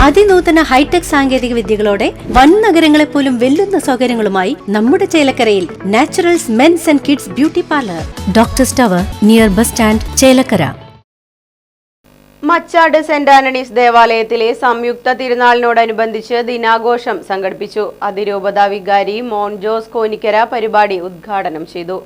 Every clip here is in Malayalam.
അതിനൂതന ഹൈടെക് സാങ്കേതിക വിദ്യകളോടെ വൻ നഗരങ്ങളെ പോലും വെല്ലുന്ന സൗകര്യങ്ങളുമായി നമ്മുടെ ചേലക്കരയിൽ Naturals men's and kids beauty parlour, doctors tower, near bus stand, Chelakkara. Machad saint Antony's ദേവാലയത്തിലെ സംയുക്ത തിരുനാളിനോടനുബന്ധിച്ച് ദിനാഘോഷം സംഘടിപ്പിച്ചു. അതിരൂപത വികാരി മോൻ ജോസ് കോനിക്കര പരിപാടി ഉദ്ഘാടനം ചെയ്തു.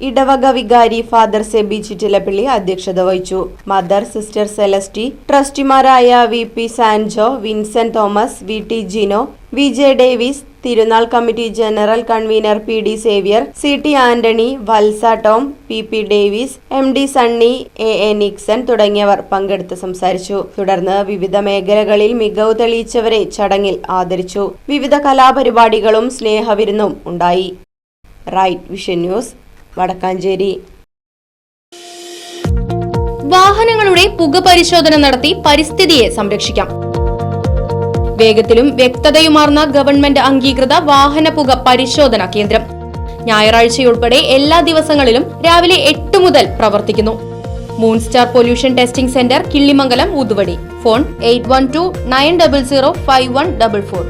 ഇടവക വികാരി ഫാദർ സെബി ചിറ്റിലപ്പള്ളി അധ്യക്ഷത വഹിച്ചു. മദർ സിസ്റ്റർ സെലസ്റ്റി, ട്രസ്റ്റിമാരായ V P Sanjo, Vincent Thomas, V T Jino, V J Davis, തിരുനാൾ committee general convener P D Xavier, C T Antony, Valsa Tom, P P Davis, M D Sunny, A A Nixon തുടങ്ങിയവർ പങ്കെടുത്ത് സംസാരിച്ചു. തുടർന്ന് വിവിധ മേഖലകളിൽ മികവ് തെളിയിച്ചവരെ ചടങ്ങിൽ ആദരിച്ചു. വിവിധ കലാപരിപാടികളും സ്നേഹവിരുന്നും ഉണ്ടായി. Right vision news, Vadakkanchery. വാഹനങ്ങളുടെ പുക പരിശോധന നടത്തി പരിസ്ഥിതിയെ സംരക്ഷിക്കാം. വേഗത്തിലും വ്യക്തതയുമാർന്ന ഗവൺമെന്റ് അംഗീകൃത വാഹന പുക പരിശോധനാ കേന്ദ്രം ഞായറാഴ്ചയുൾപ്പെടെ എല്ലാ ദിവസങ്ങളിലും രാവിലെ 8 മുതൽ പ്രവർത്തിക്കുന്നു. Moonstar pollution testing centre, Killimangalam, Oothuvadi. Phone 8129005144.